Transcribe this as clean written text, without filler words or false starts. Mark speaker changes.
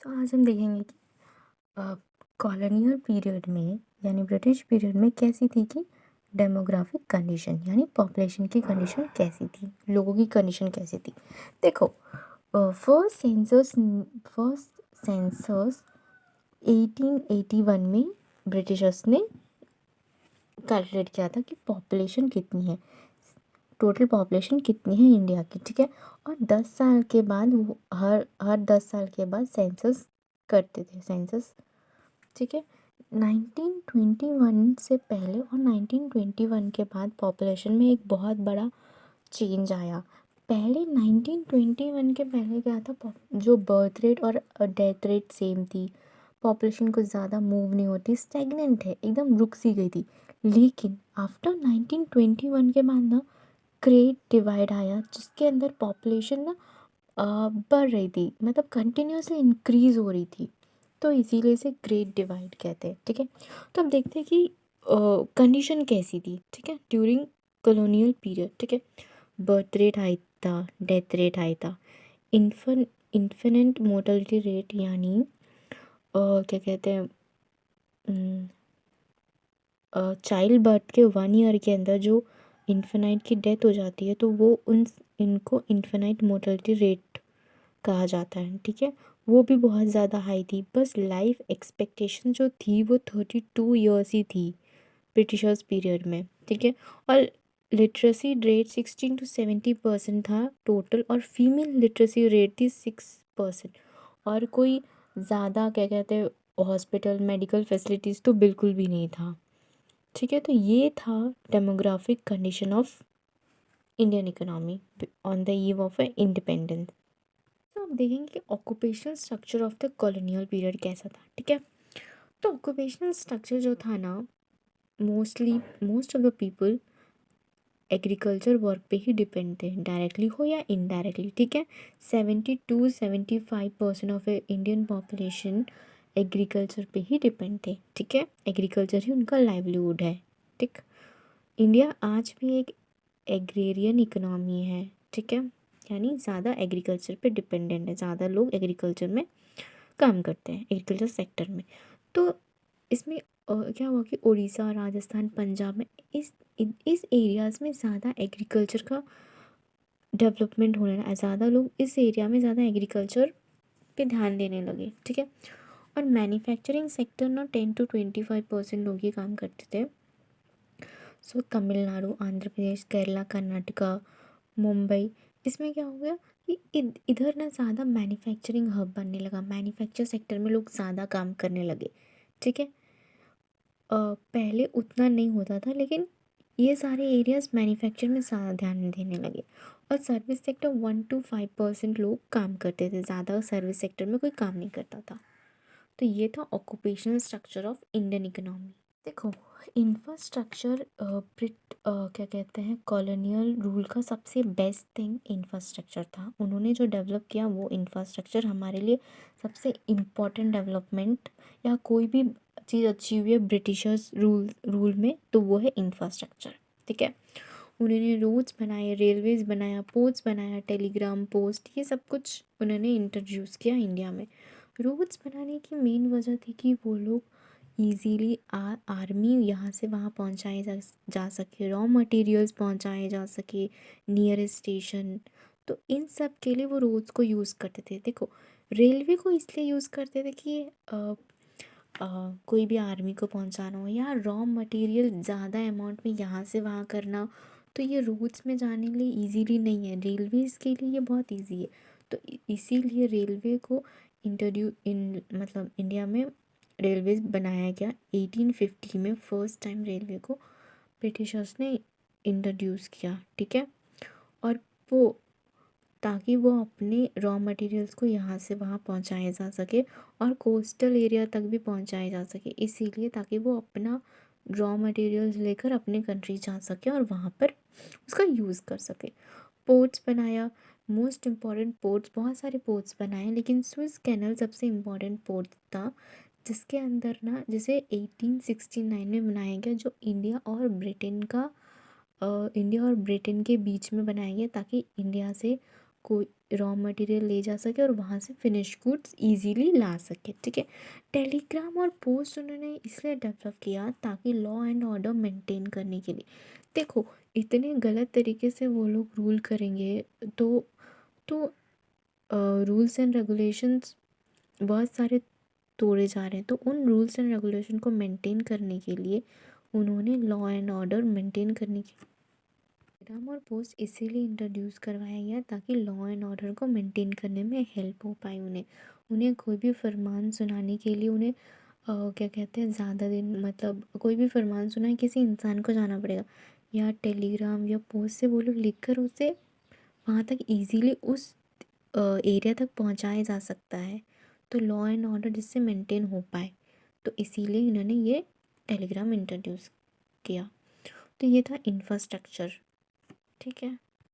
Speaker 1: तो आज हम देखेंगे कि कॉलोनियल पीरियड में यानी ब्रिटिश पीरियड में कैसी थी कि डेमोग्राफिक कंडीशन यानी पॉपुलेशन की कंडीशन कैसी थी, लोगों की कंडीशन कैसी थी। देखो, फर्स्ट सेंसस 1881 में ब्रिटिशर्स ने कैलकुलेट किया था कि पॉपुलेशन कितनी है, टोटल पॉपुलेशन कितनी है इंडिया की, ठीक है। और 10 साल के बाद वो हर हर 10 साल के बाद सेंसस करते थे, सेंसस, ठीक है। 1921 से पहले और 1921 के बाद पॉपुलेशन में एक बहुत बड़ा चेंज आया। पहले 1921 के पहले क्या था, जो बर्थ रेट और डेथ रेट सेम थी, पॉपुलेशन कुछ ज़्यादा मूव नहीं होती, स्टैग्नेंट है, एकदम रुक सी गई थी। लेकिन आफ्टर 1921 के बाद ना ग्रेट डिवाइड आया, जिसके अंदर पॉपुलेशन ना बढ़ रही थी, मतलब कंटिन्यूसली इंक्रीज हो रही थी। तो इसीलिए इसे ग्रेट डिवाइड कहते हैं, ठीक है। तो अब देखते हैं कि कंडीशन कैसी थी, ठीक है, ड्यूरिंग कॉलोनियल पीरियड, ठीक है। बर्थ रेट हाई था, डेथ रेट हाई था, इन्फिनिट मोर्टेलिटी रेट यानी क्या कहते हैं, चाइल्ड बर्थ के 1 ईयर के अंदर जो इन्फेनाइट की डेथ हो जाती है तो वो उन इनको इन्फेनाइट मोर्टेलिटी रेट कहा जाता है, ठीक है। वो भी बहुत ज़्यादा हाई थी, बस लाइफ एक्सपेक्टेशन जो थी वो 32 ईयर्स ही थी ब्रिटिशर्स पीरियड में, ठीक है। और लिटरेसी रेट 16 to 70% था टोटल, और फीमेल लिटरेसी रेट थी 6%। और कोई ज़्यादा क्या कहते हैं हॉस्पिटल मेडिकल फैसिलिटीज़ तो बिल्कुल भी नहीं था, ठीक है। तो ये था demographic condition of Indian economy on the eve of independence. तो आप देखेंगे कि occupational structure of the colonial period कैसा था, ठीक है। तो ऑक्यूपेशनल स्ट्रक्चर जो था ना, most of the people agriculture work पे ही डिपेंड थे, डायरेक्टली हो या इनडायरेक्टली, ठीक है। 70 to 75% of Indian population agriculture पे ही डिपेंड थे, ठीक है। एग्रीकल्चर ही उनका लाइवलीहुड है, ठीक। इंडिया आज भी एक एग्रेरियन इकोनॉमी है, ठीक है, यानी ज़्यादा एग्रीकल्चर पे डिपेंडेंट है, ज़्यादा लोग एग्रीकल्चर में काम करते हैं, एग्रीकल्चर सेक्टर में। तो इसमें क्या हुआ कि उड़ीसा, राजस्थान, पंजाब में इस एरियाज़ में ज़्यादा एग्रीकल्चर का डेवलपमेंट होने लगा, ज़्यादा लोग इस एरिया में ज़्यादा एग्रीकल्चर पे ध्यान देने लगे, ठीक है। और मैन्युफैक्चरिंग सेक्टर ना 10 to 25% लोग ही काम करते थे। सो तमिलनाडु, आंध्र प्रदेश, केरला, कर्नाटका, मुंबई, इसमें क्या हो गया कि इधर ना ज़्यादा मैन्युफैक्चरिंग हब बनने लगा, मैन्युफैक्चर सेक्टर में लोग ज़्यादा काम करने लगे, ठीक है। पहले उतना नहीं होता था, लेकिन ये सारे एरियाज़ मैन्युफैक्चर में ज़्यादा ध्यान देने लगे। और सर्विस सेक्टर 1 to 5% लोग काम करते थे, ज़्यादा सर्विस सेक्टर में कोई काम नहीं करता था। तो ये था occupational structure of Indian economy. देखो, इंफ्रास्ट्रक्चर क्या कहते हैं, कॉलोनियल रूल का सबसे बेस्ट थिंग इंफ्रास्ट्रक्चर था। उन्होंने जो डेवलप किया वो इंफ्रास्ट्रक्चर हमारे लिए सबसे इम्पोर्टेंट डेवलपमेंट, या कोई भी चीज़ अच्छी हुई है ब्रिटिशर्स रूल में तो वो है इंफ्रास्ट्रक्चर, ठीक है। उन्होंने रोड्स बनाए, रेलवेज़ बनाया, पोर्ट्स बनाया, टेलीग्राम पोस्ट, ये सब कुछ उन्होंने इंट्रोड्यूस किया इंडिया में। रोड्स बनाने की मेन वजह थी कि वो लोग ईज़िली आर्मी यहाँ से वहाँ पहुँचाए जा सके, रॉ मटेरियल्स पहुँचाए जा सके नियरेस्ट स्टेशन। तो इन सब के लिए वो रोड्स को यूज़ करते थे। देखो, रेलवे को इसलिए यूज़ करते थे कि कोई भी आर्मी को पहुँचाना हो या रॉ मटेरियल ज़्यादा अमाउंट में यहाँ से वहाँ करना, तो ये रोड्स में जाने के लिए ईज़िली नहीं है, रेलवेज़ के लिए ये बहुत ईजी है। तो इसीलिए रेलवे को मतलब इंडिया में रेलवेज़ बनाया गया 1850 में, फर्स्ट टाइम रेलवे को ब्रिटिशर्स ने इंट्रोड्यूस किया, ठीक है। और वो ताकि वो अपने रॉ मटेरियल्स को यहाँ से वहाँ पहुँचाया जा सके और कोस्टल एरिया तक भी पहुँचाया जा सके, इसीलिए ताकि वो अपना रॉ मटेरियल्स लेकर अपने कंट्री जा सके और वहाँ पर उसका यूज़ कर सके। पोर्ट्स बनाया, मोस्ट इम्पॉर्टेंट पोर्ट्स, बहुत सारे पोर्ट्स बनाए, लेकिन स्विस कैनल सबसे इम्पॉर्टेंट पोर्ट था, जिसके अंदर ना जिसे 1869 में बनाया गया, जो इंडिया और ब्रिटेन के बीच में बनाया गया, ताकि इंडिया से कोई रॉ मटेरियल ले जा सके और वहाँ से फिनिश गुड्स इजीली ला सके, ठीक है। टेलीग्राम और पोस्ट उन्होंने इसलिए डेवलप किया ताकि लॉ एंड ऑर्डर मेंटेन करने के लिए। देखो, इतने गलत तरीके से वो लोग रूल करेंगे तो रूल्स एंड रेगुलेशंस बहुत सारे तोड़े जा रहे हैं, तो उन रूल्स एंड रेगुलेशन को मेंटेन करने के लिए उन्होंने लॉ एंड ऑर्डर मेंटेन करने के टेलीग्राम और पोस्ट इसीलिए इंट्रोड्यूस करवाया गया ताकि लॉ एंड ऑर्डर को मेंटेन करने में हेल्प हो पाए उन्हें। उन्हें कोई भी फरमान सुनाने के लिए उन्हें क्या कहते हैं, ज़्यादा दिन मतलब कोई भी फरमान सुनाए किसी इंसान को जाना पड़ेगा, या टेलीग्राम या पोस्ट से वो लोग लिख कर उसे वहाँ तक इजीली उस एरिया तक पहुँचाया जा सकता है, तो लॉ एंड ऑर्डर जिससे मेंटेन हो पाए। तो इसीलिए इन्होंने ये टेलीग्राम इंट्रोड्यूस किया। तो ये था इंफ्रास्ट्रक्चर, ठीक है।